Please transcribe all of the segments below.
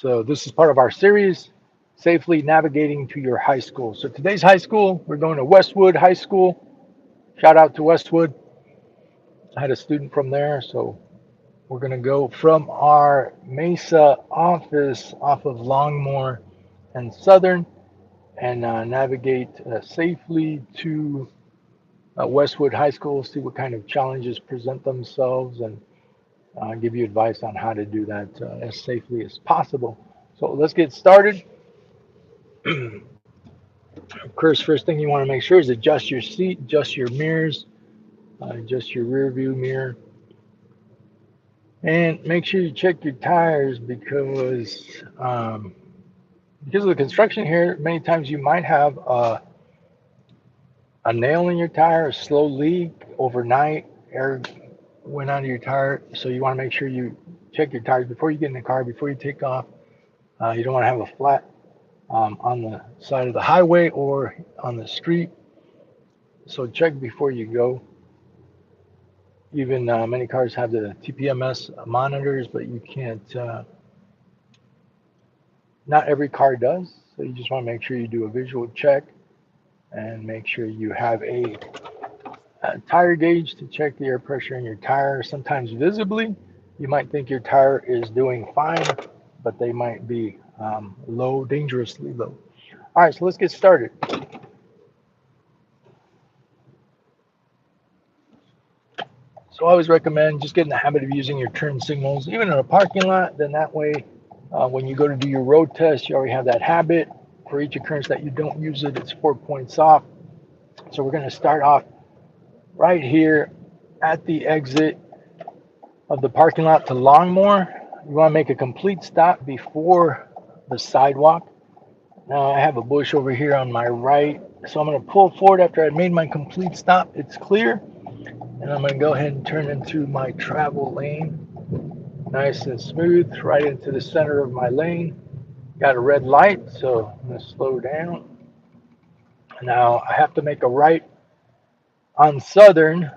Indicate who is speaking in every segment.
Speaker 1: So this is part of our series, Safely Navigating to Your High School. So today's high school, we're going to Westwood High School. Shout out to Westwood. I had a student from there, so we're going to go from our Mesa office off of Longmore and Southern and navigate safely to Westwood High School, see what kind of challenges present themselves, and give you advice on how to do that as safely as possible. So let's get started. Of course, first thing you want to make sure is adjust your seat, adjust your mirrors, adjust your rear view mirror, and make sure you check your tires because of the construction here. Many times you might have a nail in your tire, a slow leak overnight, air went out of your tire. So you want to make sure you check your tires before you get in the car, before you take off. You don't want to have a flat on the side of the highway or on the street. So check before you go. Even many cars have the TPMS monitors, but you can't, not every car does. So you just want to make sure you do a visual check and make sure you have a tire gauge to check the air pressure in your tire. Sometimes visibly, you might think your tire is doing fine, but they might be low, dangerously low. All right, so let's get started. So I always recommend just get in the habit of using your turn signals, even in a parking lot. Then that way, when you go to do your road test, you already have that habit. For each occurrence that you don't use it, it's 4 points off. So we're going to start off right here at the exit of the parking lot to Longmore. You want to make a complete stop before the sidewalk. Now I have a bush over here on my right, so I'm going to pull forward after I made my complete stop. It's clear, and I'm going to go ahead and turn into my travel lane, nice and smooth, right into the center of my lane. Got a red light, so I'm going to slow down. Now I have to make a right on Southern,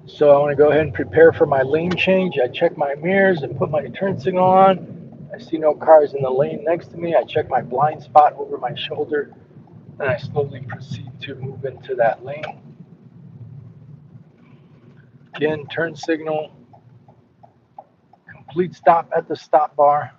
Speaker 1: so I want to go ahead and prepare for my lane change. I check my mirrors and put my turn signal on. I see no cars in the lane next to me. I check my blind spot over my shoulder, and I slowly proceed to move into that lane. Again, turn signal, complete stop at the stop bar.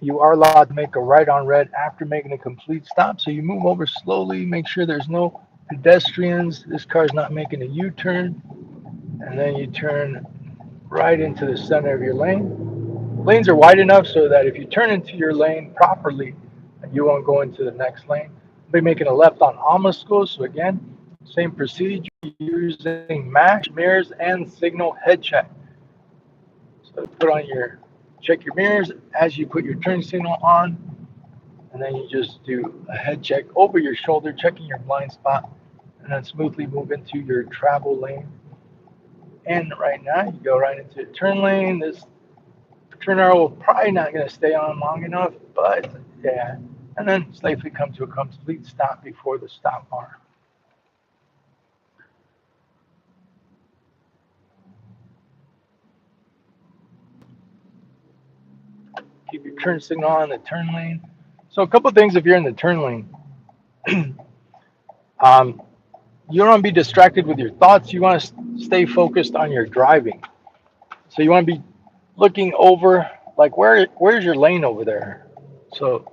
Speaker 1: You are allowed to make a right on red after making a complete stop. So you move over slowly, make sure there's no pedestrians. This car is not making a U-turn. And then you turn right into the center of your lane. Lanes are wide enough so that if you turn into your lane properly, you won't go into the next lane. I'll be making a left on Alma School. So again, same procedure using match, mirrors, and signal head check. So put on check your mirrors as you put your turn signal on, and then you just do a head check over your shoulder, checking your blind spot, and then smoothly move into your travel lane. And right now, you go right into the turn lane. This turn arrow will probably not going to stay on long enough, but yeah. And then safely come to a complete stop before the stop bar. Keep your turn signal on the turn lane. So a couple things if you're in the turn lane. You don't want to be distracted with your thoughts. You want to stay focused on your driving. So you want to be looking over, like where's your lane over there? So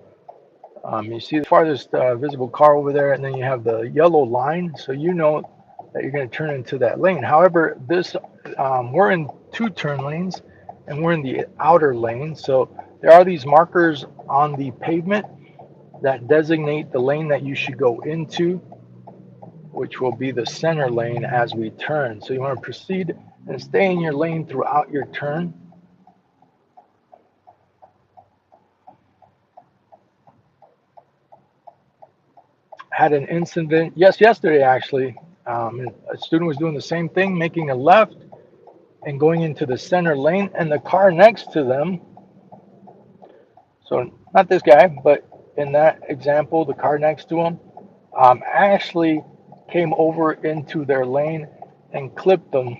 Speaker 1: you see the farthest visible car over there, and then you have the yellow line. So you know that you're going to turn into that lane. However, we're in two turn lanes, and we're in the outer lane. So there are these markers on the pavement that designate the lane that you should go into, which will be the center lane as we turn. So you want to proceed and stay in your lane throughout your turn. Had an incident, yesterday actually. A student was doing the same thing, making a left and going into the center lane, and the car next to them, so not this guy, but in that example, the car next to him, actually came over into their lane and clipped them.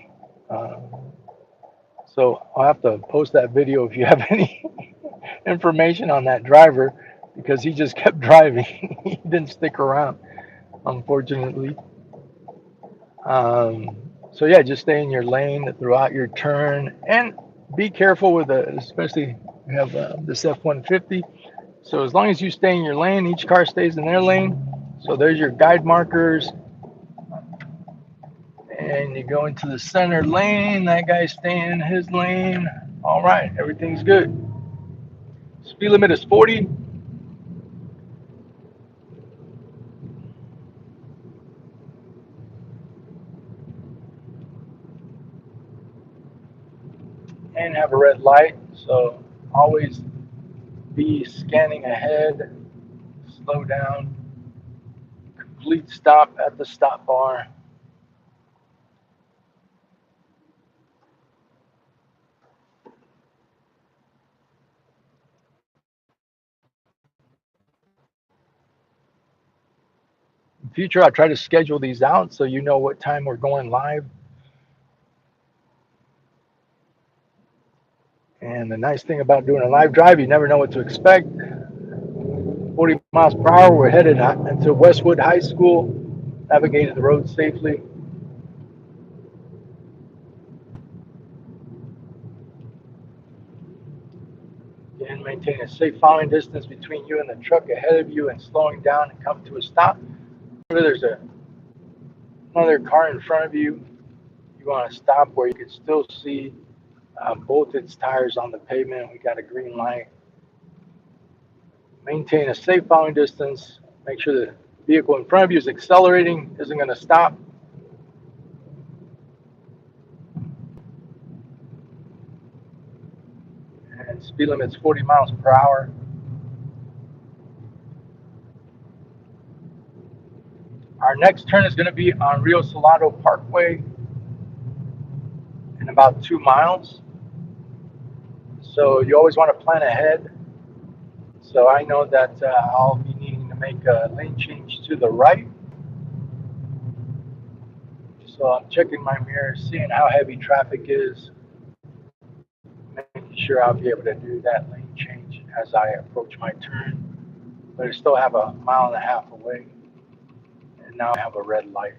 Speaker 1: So I'll have to post that video if you have any information on that driver, because he just kept driving. He didn't stick around, unfortunately. Um, so yeah, just stay in your lane throughout your turn, and be careful with especially we have this F-150. So as long as you stay in your lane, each car stays in their lane. So there's your guide markers, and you go into the center lane. That guy's staying in his lane. All right, everything's good. Speed limit is 40. And have a red light. So always be scanning ahead, slow down, complete stop at the stop bar. In future, I try to schedule these out so you know what time we're going live. And the nice thing about doing a live drive, you never know what to expect. 40 miles per hour, we're headed into Westwood High School, navigated the road safely. And maintain a safe following distance between you and the truck ahead of you, and slowing down and come to a stop. If there's another car in front of you, you want to stop where you can still see both its tires on the pavement. We got a green light. Maintain a safe following distance. Make sure the vehicle in front of you is accelerating, isn't going to stop. And speed limit's 40 miles per hour. Our next turn is going to be on Rio Salado Parkway in about 2 miles. So you always want to plan ahead. So I know that I'll be needing to make a lane change to the right. So I'm checking my mirrors, seeing how heavy traffic is, making sure I'll be able to do that lane change as I approach my turn. But I still have a mile and a half away, and now I have a red light.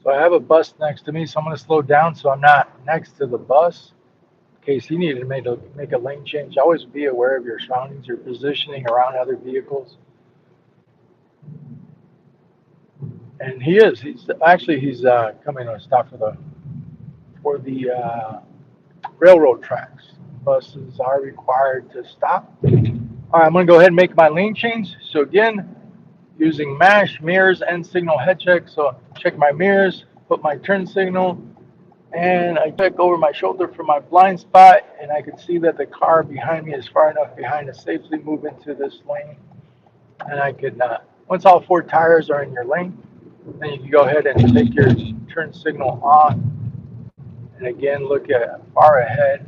Speaker 1: So I have a bus next to me, so I'm going to slow down so I'm not next to the bus. In case he needed to make a lane change, always be aware of your surroundings, your positioning around other vehicles. And he's coming to a stop for the railroad tracks. Buses are required to stop. All right, I'm going to go ahead and make my lane change. So again, using MASH, mirrors, and signal head check. So check my mirrors, put my turn signal, and I check over my shoulder for my blind spot, and I can see that the car behind me is far enough behind to safely move into this lane. And I can, once all 4 tires are in your lane, then you can go ahead and take your turn signal on. And again, look at far ahead.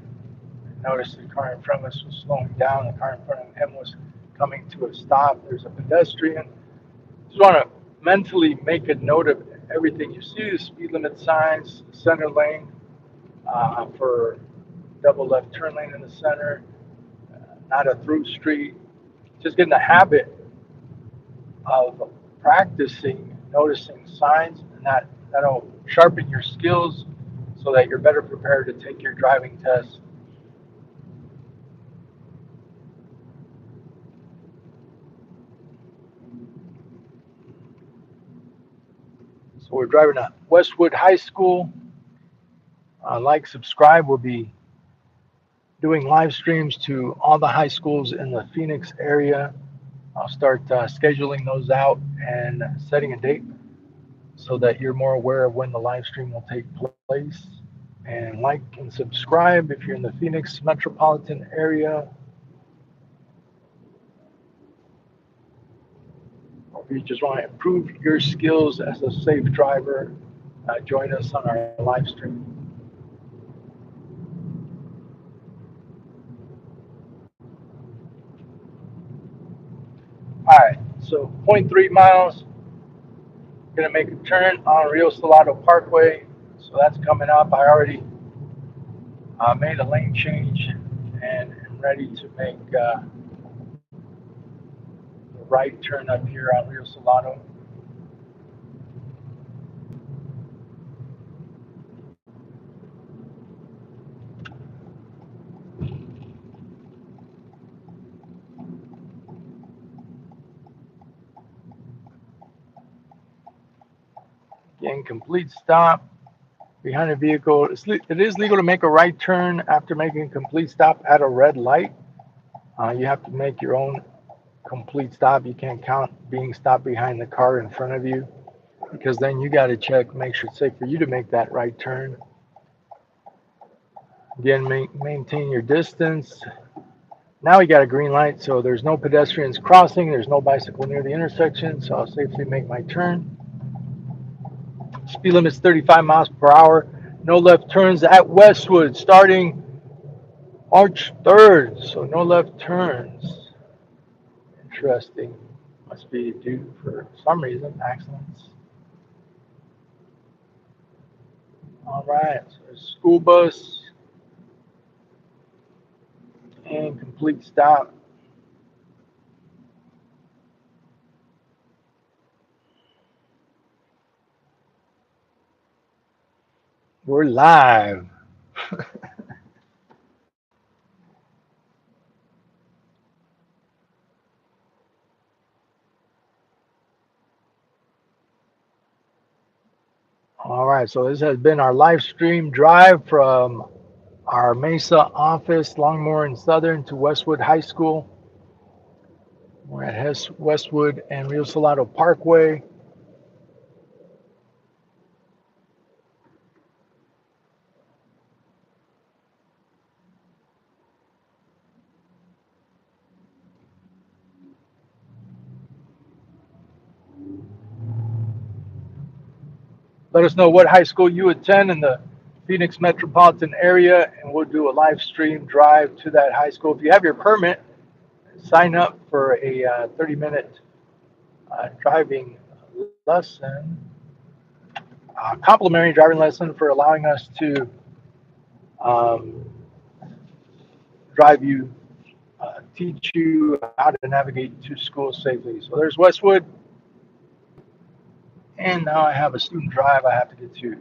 Speaker 1: Notice the car in front of us was slowing down. The car in front of him was coming to a stop. There's a pedestrian. Just want to mentally make a note of everything you see: the speed limit signs, center lane for double left turn lane in the center, not a through street. Just get in the habit of practicing noticing signs, and that'll sharpen your skills so that you're better prepared to take your driving test. So we're driving to Westwood High School. Like, subscribe. We'll be doing live streams to all the high schools in the Phoenix area. I'll start scheduling those out and setting a date so that you're more aware of when the live stream will take place. And like and subscribe if you're in the Phoenix metropolitan area, or if you just want to improve your skills as a safe driver. Join us on our live stream. All right, so point 0.3 miles. Gonna make a turn on Rio Salado Parkway, so that's coming up. I already made a lane change and am ready to make the right turn up here on Rio Salado. Again, complete stop behind a vehicle. It is legal to make a right turn after making a complete stop at a red light. You have to make your own complete stop. You can't count being stopped behind the car in front of you, because then you got to check, make sure it's safe for you to make that right turn. Again, maintain your distance. Now we got a green light, so there's no pedestrians crossing, there's no bicycle near the intersection, so I'll safely make my turn. Speed limit's 35 miles per hour. No left turns at Westwood starting March 3rd, so no left turns. Interesting. Must be due for some reason accidents. All right, so there's school bus and complete stop. We're live. All right, so this has been our live stream drive from our Mesa office, Longmore and Southern, to Westwood High School. We're at Westwood and Rio Salado Parkway. Let us know what high school you attend in the Phoenix metropolitan area, and we'll do a live stream drive to that high school. If you have your permit, sign up for a 30-minute driving lesson, complimentary driving lesson for allowing us to um, drive you, teach you how to navigate to school safely. So there's Westwood, and now I have a student drive I have to get to.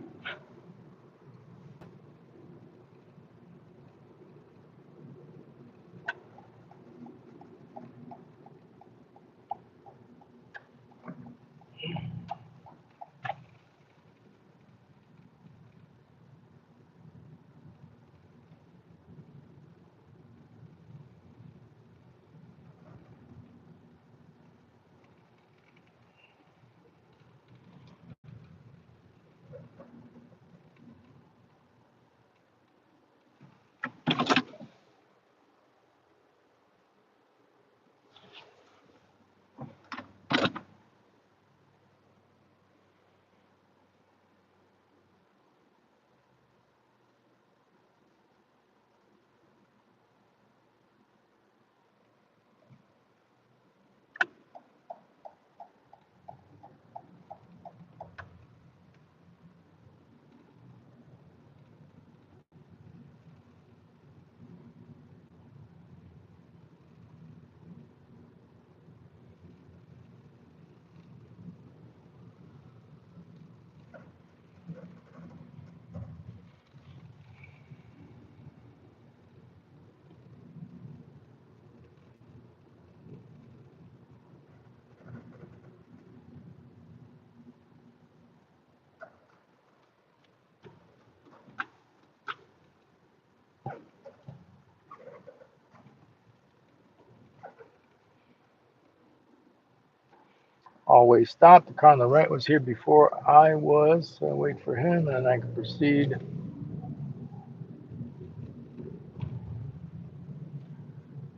Speaker 1: Always stop. The car on the right was here before I was, so I wait for him and I can proceed.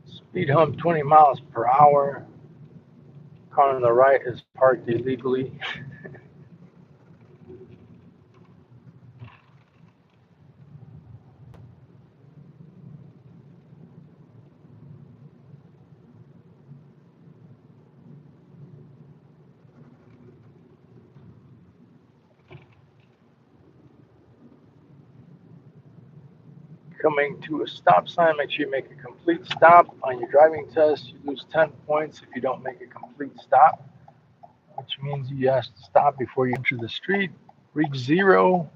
Speaker 1: Speed hump 20 miles per hour. Car on the right is parked illegally. Coming to a stop sign, make sure you make a complete stop. On your driving test, you lose 10 points if you don't make a complete stop, which means you have to stop before you enter the street. Reach zero,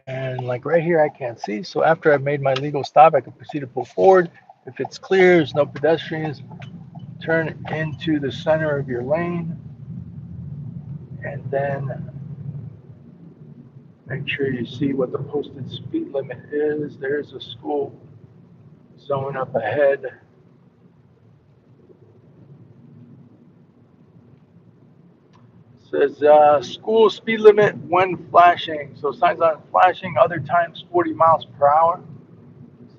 Speaker 1: and like right here, I can't see. So after I've made my legal stop, I can proceed to pull forward. If it's clear, there's no pedestrians, turn into the center of your lane, and then make sure you see what the posted speed limit is. There's a school zone up ahead. Says school speed limit when flashing. So signs on flashing, other times 40 miles per hour.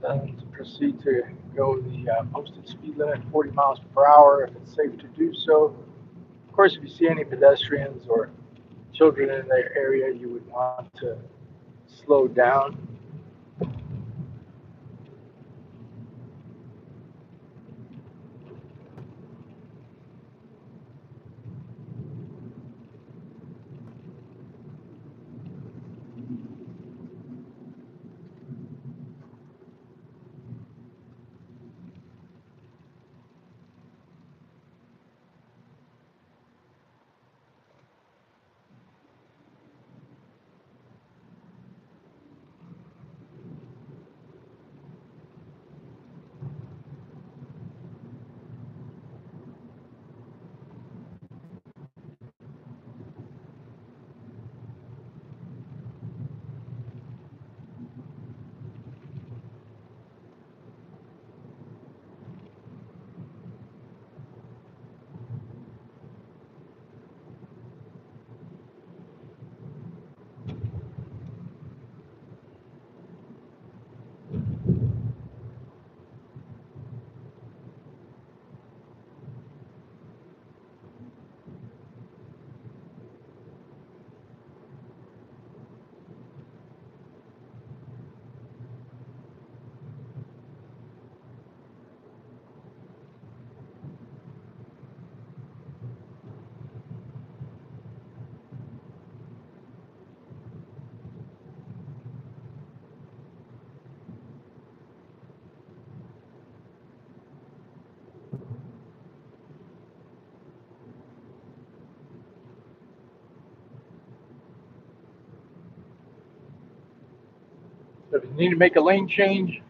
Speaker 1: So to proceed to go the posted speed limit 40 miles per hour if it's safe to do so. Of course, if you see any pedestrians or children in the area, you would want to slow down. So if you need to make a lane change,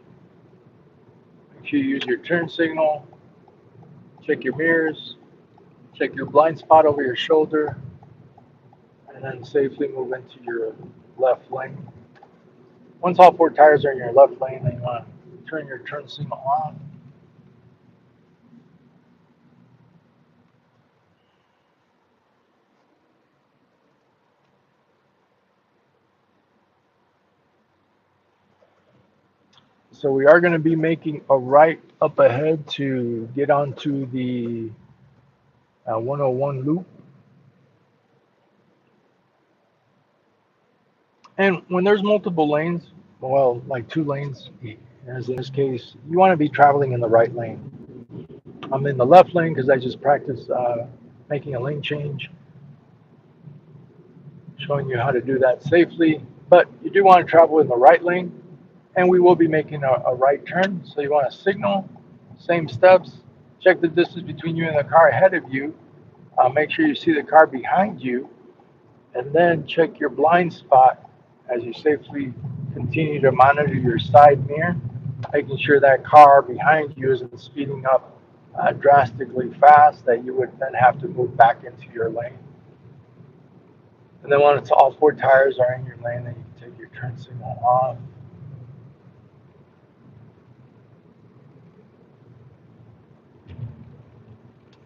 Speaker 1: make sure you use your turn signal, check your mirrors, check your blind spot over your shoulder, and then safely move into your left lane. Once all four tires are in your left lane, then you want to turn your turn signal on. So we are going to be making a right up ahead to get onto the 101 loop. And when there's multiple lanes, well, like two lanes, as in this case, you want to be traveling in the right lane. I'm in the left lane because I just practiced making a lane change, showing you how to do that safely. But you do want to travel in the right lane, and we will be making a right turn. So you want to signal, same steps, check the distance between you and the car ahead of you, make sure you see the car behind you, and then check your blind spot as you safely continue to monitor your side mirror, making sure that car behind you isn't speeding up drastically fast that you would then have to move back into your lane. And then once all four tires are in your lane, then you can take your turn signal off.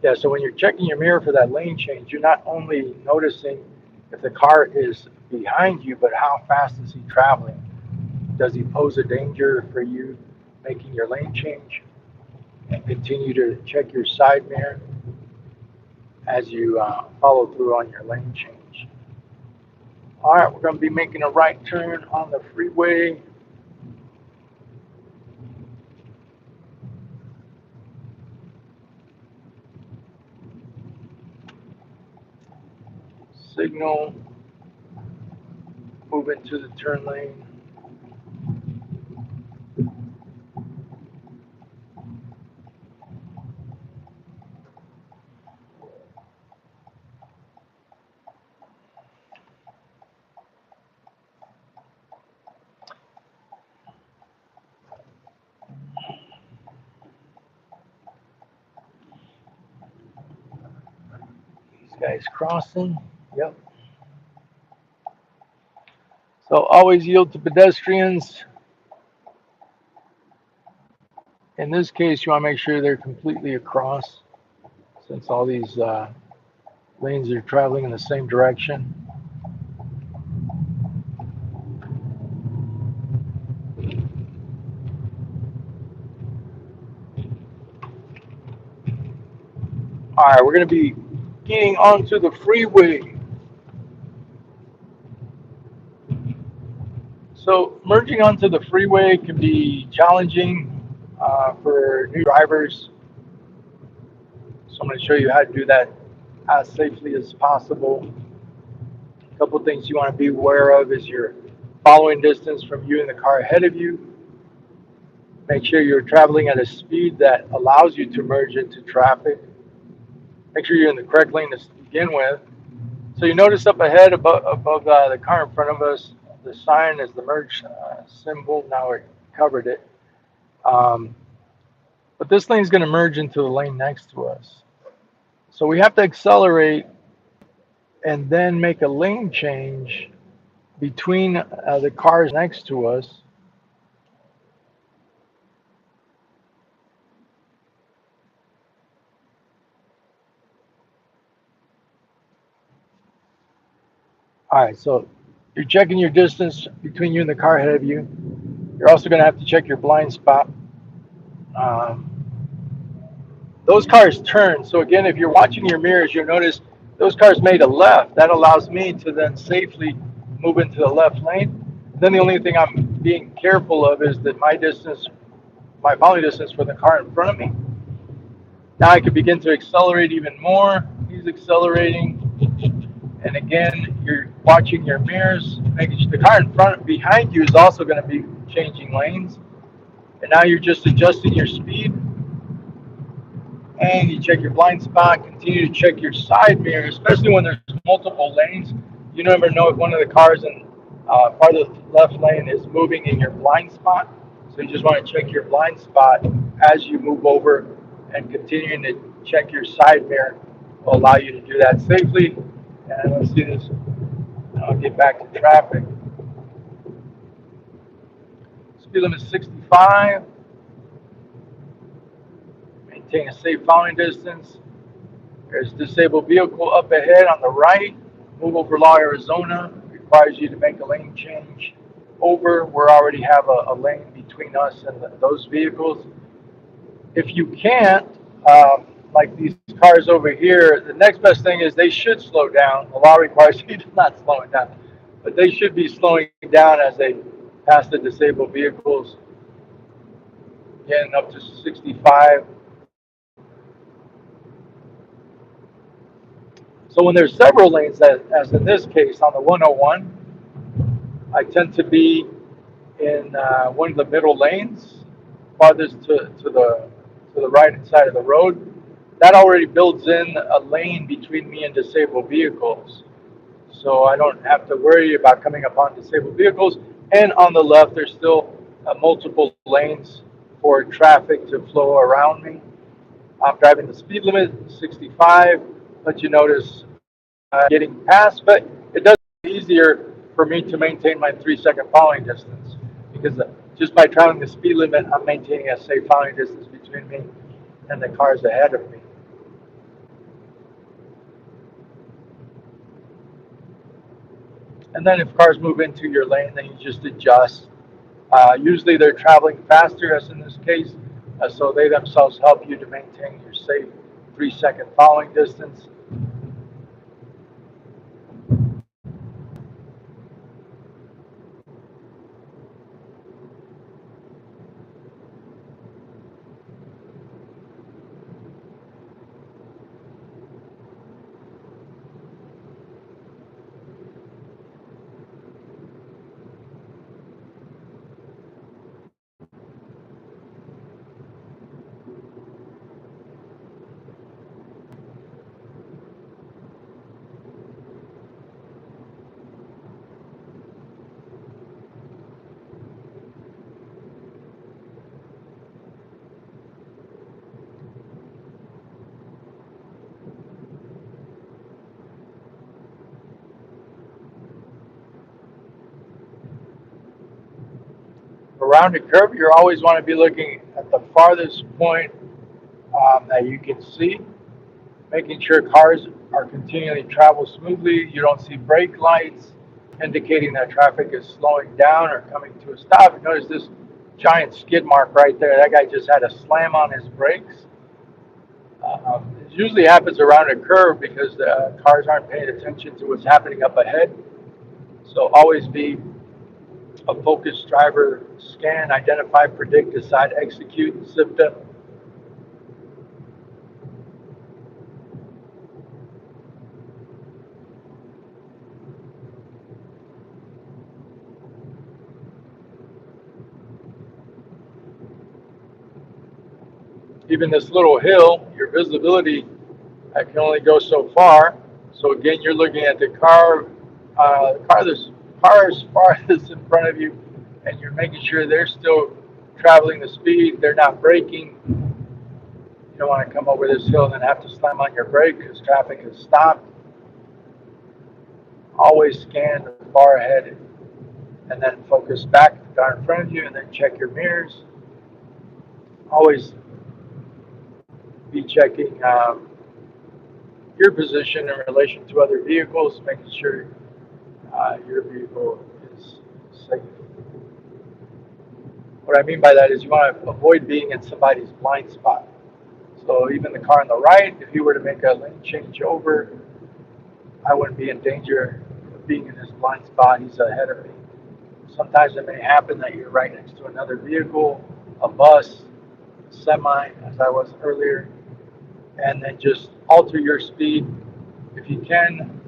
Speaker 1: Yeah, so when you're checking your mirror for that lane change, you're not only noticing if the car is behind you, but how fast is he traveling? Does he pose a danger for you making your lane change? And continue to check your side mirror as you follow through on your lane change. All right, we're going to be making a right turn on the freeway. Signal, move into the turn lane. These guys crossing. Yep. So always yield to pedestrians. In this case, you want to make sure they're completely across, since all these lanes are traveling in the same direction. All right, we're going to be getting onto the freeway. So merging onto the freeway can be challenging for new drivers. So I'm going to show you how to do that as safely as possible. A couple of things you want to be aware of is your following distance from you and the car ahead of you. Make sure you're traveling at a speed that allows you to merge into traffic. Make sure you're in the correct lane to begin with. So you notice up ahead above the car in front of us, the sign is the merge symbol. Now it covered it. But this lane is going to merge into the lane next to us. So we have to accelerate and then make a lane change between the cars next to us. All right, so you're checking your distance between you and the car ahead of you. You're also going to have to check your blind spot. Um, those cars turn. So again, if you're watching your mirrors, you'll notice those cars made a left. That allows me to then safely move into the left lane. Then the only thing I'm being careful of is that my following distance for the car in front of me. Now I can begin to accelerate even more. He's accelerating. And again, you're watching your mirrors, making sure the car in front behind you is also going to be changing lanes. And now you're just adjusting your speed. And you check your blind spot, continue to check your side mirror, especially when there's multiple lanes. You never know if one of the cars in part of the left lane is moving in your blind spot. So you just want to check your blind spot as you move over, and continuing to check your side mirror will allow you to do that safely. And let's see this. I'll get back to traffic. Speed limit is 65. Maintain a safe following distance. There's a disabled vehicle up ahead on the right. Move over Law, Arizona. Requires you to make a lane change over. We already have a lane between us and those vehicles. If you can't, like these cars over here, the next best thing is they should slow down. The law requires you to not slow it down, but they should be slowing down as they pass the disabled vehicles. Again, up to 65. So when there's several lanes, as in this case on the 101, I tend to be in one of the middle lanes, farthest to the right side of the road. That already builds in a lane between me and disabled vehicles. So I don't have to worry about coming upon disabled vehicles. And on the left, there's still multiple lanes for traffic to flow around me. I'm driving the speed limit, 65, but you notice getting past, but it does make it easier for me to maintain my 3-second following distance, because just by traveling the speed limit, I'm maintaining a safe following distance between me and the cars ahead of me. And then if cars move into your lane, then you just adjust. Usually they're traveling faster, as in this case, so they themselves help you to maintain your safe 3-second following distance. Around a curve, you always want to be looking at the farthest point that you can see, making sure cars are continually travel smoothly. You don't see brake lights indicating that traffic is slowing down or coming to a stop. You notice this giant skid mark right there. That guy just had a slam on his brakes. It usually happens around a curve because the cars aren't paying attention to what's happening up ahead. So always be a focused driver. Scan, identify, predict, decide, execute, SIPTA. Even this little hill, your visibility can only go so far. So again, you're looking at the car, cars farthest in front of you, and you're making sure they're still traveling the speed. They're not braking. You don't want to come over this hill and then have to slam on your brake because traffic has stopped. Always scan the far ahead and then focus back to the car in front of you and then check your mirrors. Always be checking your position in relation to other vehicles, making sure your vehicle is safe. What I mean by that is you want to avoid being in somebody's blind spot. So even the car on the right, if you were to make a lane change over, I wouldn't be in danger of being in his blind spot. He's ahead of me. Sometimes it may happen that you're right next to another vehicle, a bus, a semi, as I was earlier, and then just alter your speed if you can,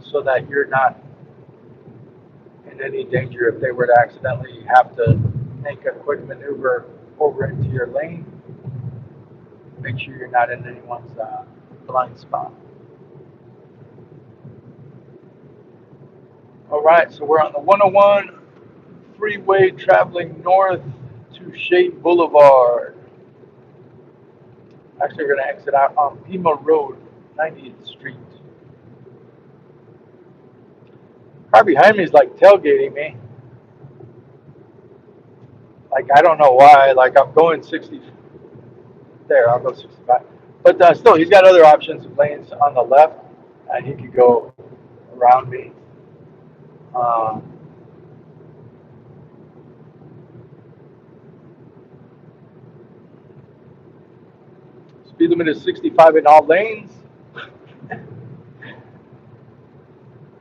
Speaker 1: so that you're not in any danger if they were to accidentally have to make a quick maneuver over into your lane. Make sure you're not in anyone's blind spot. All right, so we're on the 101 freeway traveling north to Shade Boulevard. Actually, we're going to exit out on Pima Road, 90th Street. Car behind me is like tailgating me. Like, I don't know why. Like, I'm going 60. There, I'll go 65. But still, he's got other options of lanes on the left, and he could go around me. Um, Speed limit is 65 in all lanes.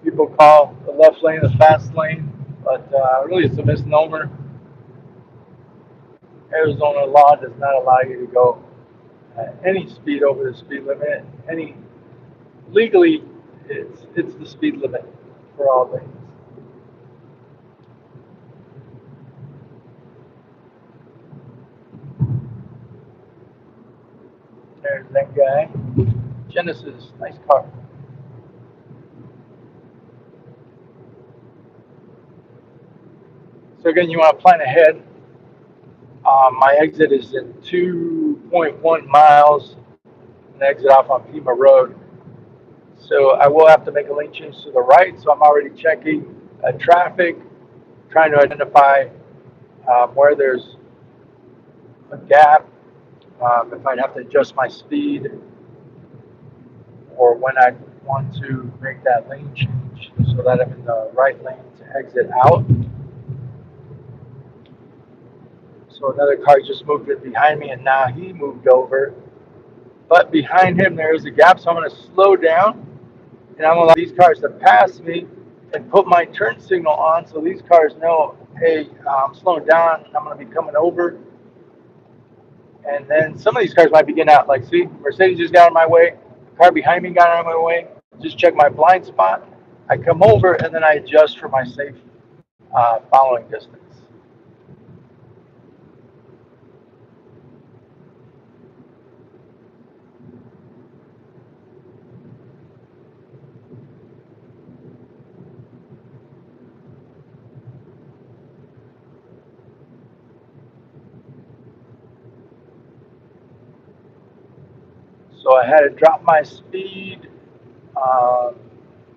Speaker 1: People call the left lane the fast lane, but really it's a misnomer. Arizona law does not allow you to go any speed over the speed limit. Any legally, it's the speed limit for all lanes. There's that guy. Genesis, nice car. So again, you want to plan ahead. My exit is in 2.1 miles, and exit off on Pima Road. So I will have to make a lane change to the right. So I'm already checking traffic, trying to identify where there's a gap, if I'd have to adjust my speed, or when want to make that lane change so that I'm in the right lane to exit out. So another car just moved in behind me, and now he moved over. But behind him there is a gap, so I'm going to slow down, and I'm going to allow these cars to pass me and put my turn signal on so these cars know, hey, I'm slowing down and I'm going to be coming over. And then some of these cars might be getting out. Like, see, Mercedes just got out of my way. The car behind me got out of my way. Just check my blind spot. I come over, and then I adjust for my safe following distance. So I had to drop my speed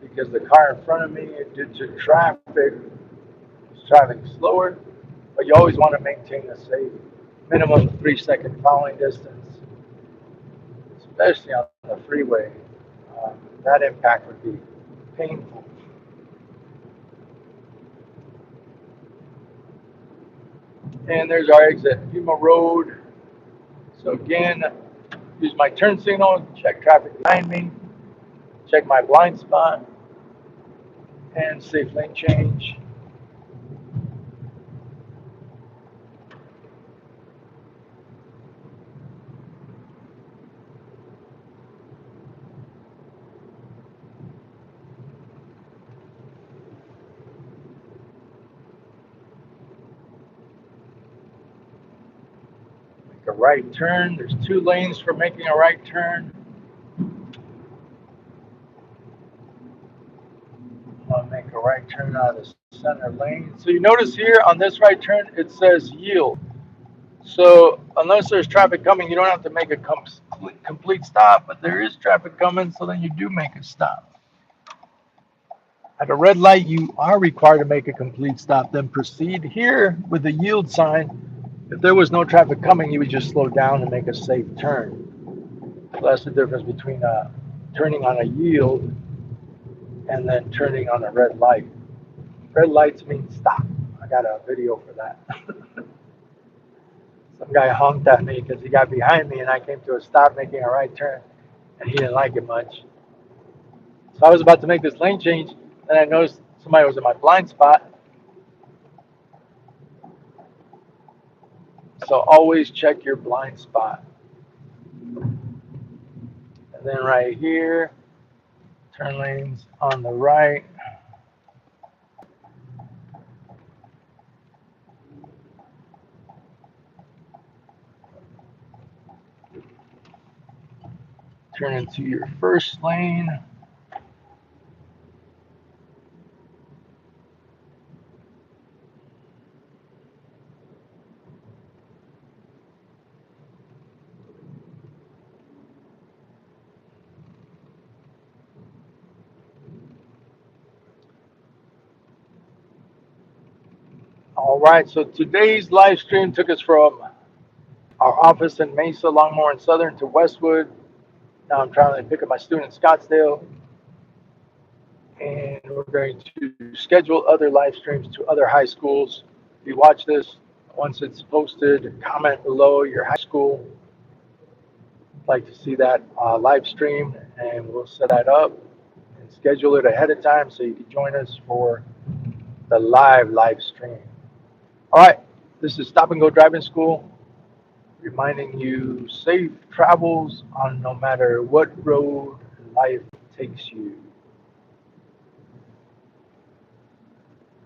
Speaker 1: because the car in front of me, due to traffic, was driving slower. But you always want to maintain a safe minimum 3-second following distance, especially on the freeway. That impact would be painful. And there's our exit, Pima Road. So again, use my turn signal, check traffic behind me, check my blind spot, and safe lane change. Make a right turn. There's 2 lanes for making a right turn. I'll make a right turn out of the center lane. So you notice here on this right turn, it says yield. So unless there's traffic coming, you don't have to make a complete stop, but there is traffic coming, so then you do make a stop. At a red light, you are required to make a complete stop, then proceed. Here with the yield sign, if there was no traffic coming, you would just slow down and make a safe turn. So that's the difference between turning on a yield and then turning on a red light. Red lights mean stop. I got a video for that. Some guy honked at me because he got behind me and I came to a stop making a right turn and he didn't like it much. So I was about to make this lane change and I noticed somebody was in my blind spot. So always check your blind spot. And then right here, turn lanes on the right. Turn into your first lane. All right, so today's live stream took us from our office in Mesa, Longmore, and Southern to Westwood. Now I'm trying to pick up my student in Scottsdale. And we're going to schedule other live streams to other high schools. If you watch this, once it's posted, comment below your high school. I'd like to see that live stream, and we'll set that up and schedule it ahead of time so you can join us for the live stream. All right, this is Stop and Go Driving School, reminding you safe travels on no matter what road life takes you.